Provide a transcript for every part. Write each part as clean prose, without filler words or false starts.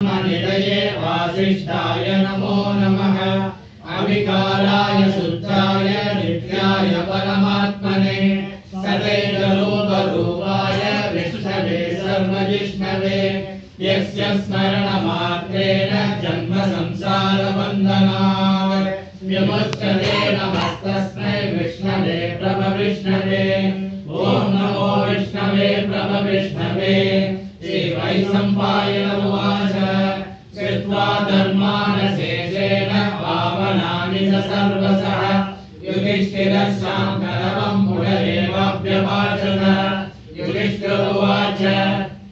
निलये वासिष्ठाय नमो नमः। अविकाराय शुद्धाय नित्याय परमात्मने सदैवरूपरूपाय विष्णवे सर्वजिष्णवे यस्य स्मरणमात्रेण जन्म संसारबन्धनात् विमुच्यते नमस्तस्मै विष्णवे प्रभविष्णवे। ॐ नमो विष्णवे प्रभविष्णवे। श्रीवैशम्पायन उवाच कृत्वा धर्मानशेषेण पावनानि च सर्वशः युधिष्ठिरः शान्तरवं पुनरेवाभ्यभाषत। युधिष्ठिर उवाच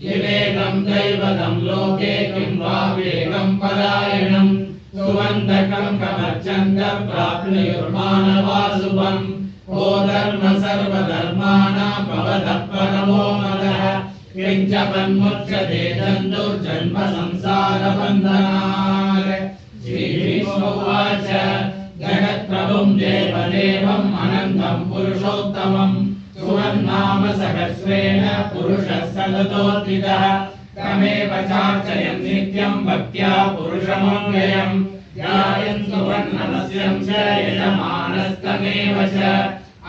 विवेकं दैवतं लोके किं वा वेगं परायणं सुवन्दकं कमर्चन्दं प्राप्नुयुर्मानवा शुभम्। को धर्म सर्वधर्माणां भवतः परमो मदः किञ्च वन्मुच्यते जन्तुर्जन्म संसारबन्धनात्। श्रीविष्णुवाच जगत्प्रभुं देवदेवम् अनन्तं पुरुषोत्तमं सुवन्नाम सहस्रेण पुरुषः सततोत्थितः तमेव चार्चयन् नित्यं भक्त्या पुरुषमव्ययम् ध्यायन् सुवर्णमस्यं च यजमानस्तमेव च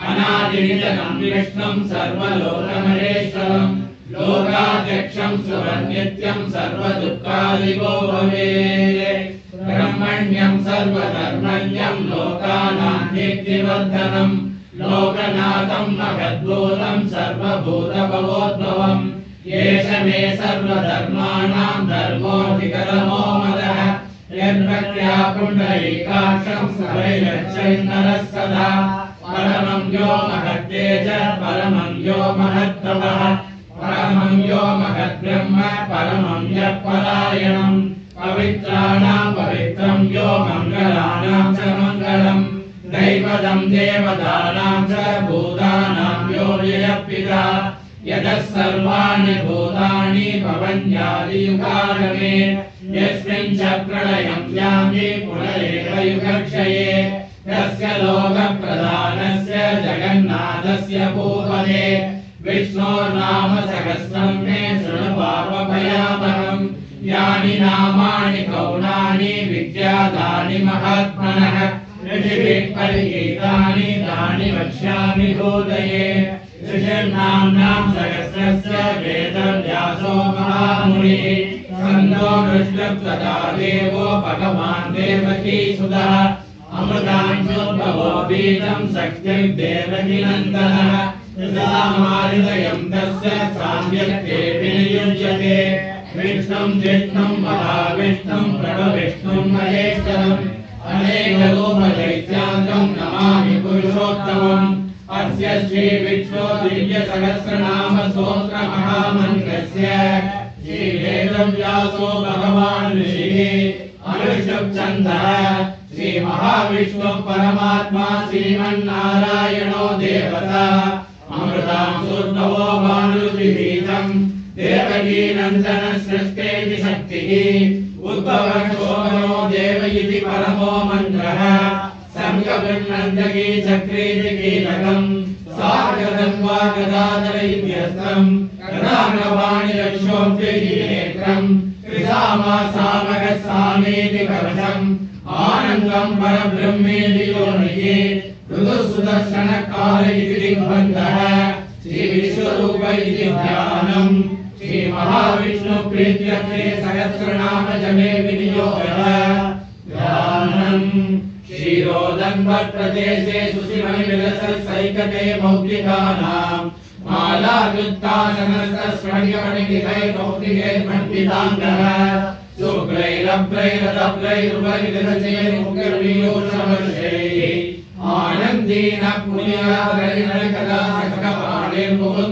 अनादिनिधनं विष्णुं सर्वलोकमहेश्वरम् लोकाध्यक्षं सुरनित्यं सर्वदुःखादिगो भवेत्। ब्रह्मण्यं सर्वधर्मण्यं लोकानां कीर्तिवर्धनं लोकनाथं महद्भूतं सर्वभूतभवोद्भवम् एष मे सर्वधर्माणां धर्मोऽधिकतमो मदः यद्भक्त्या पुण्डरीकाक्षं सवैरक्षैर्नरः सदा परमं यो महत्तेज परमं यो महत्तपः परमं यो महद्ब्रह्म परमं यः परायणं पवित्राणां पवित्रं यो मङ्गलानां च मङ्गलम् दैवतं देवतानां च भूतानां यो व्ययः पिता यतः सर्वाणि भूतानि भवन्त्यादियुगागमे यस्मिन् च प्रलयं यान्ति पुनरेव युगक्षये तस्य लोकप्रधानस्य जगन्नाथस्य भूपते विष्णोर्नाम सहस्रं मे शृणु पापभयापहम्। यानि नामानि गौणानि विख्यातानि महात्मनः ऋषिभिः परिगीतानि तानि वक्ष्यामि भूतये। ऋषिर्नाम्नां सहस्रस्य वेदव्यासो महामुनिः छन्दो कृष्णस्तथा देवो भगवान् देवकीसुतः अमृतांशोद्भवो बीजं शक्तिर्देवकीनन्दनः हृदयं तस्य साम्यक्ते विनियुज्यते विष्णुं जिष्णुं महाविष्णुं प्रभविष्णुं महेश्वरम् अनेकरूपदैत्यान्तं नमामि पुरुषोत्तमम्। अस्य श्रीविष्णो दिव्यसहस्रनाम स्तोत्रमहामन्त्रस्य श्रीवेदव्यासो भगवान् ऋषिः अनुष्टुप्छन्दः श्रीमहाविष्णुः परमात्मा श्रीमन्नारायणो देवता अमृतांशोद्भवो भानुर्विहीतम् देवकीनन्दन सृष्टेति शक्तिः उद्भवः शोभनो देव इति परमो मन्त्रः संगब्रह्मन्दकी चक्रीति कीलकम् सागरं वा गदाधर इत्यस्त्रम् गदाङ्गवाणिरक्षोभ्यैः नेत्रम् त्रिसामासामगस्सामीति कवचम् आनन्दं परब्रह्मेति योनिः ऋतुसुदर्शनकाल इति दिग्बन्धः श्रीविश्वरूप इति ध्यानम् श्रीमहाविष्णुप्रीत्यर्थे सहस्रनाम जपे विनियोगः ध्यानम्। क्षीरोदन्वत्प्रदेशे सुशिमनिविलसत्सैकते मौक्तिकानां मालाकृत्तासनस्तस्मर्यमणिकितैर्मौक्तिकैर्मण्डिताङ्गः शुक्लैरभ्रैरतभ्रैरुपरिविरचैर्मुखर्वियोषवर्षैः आनन्दीनः पुण्यरात्रैर्नरकदा सकपाणैर्मुकुन्द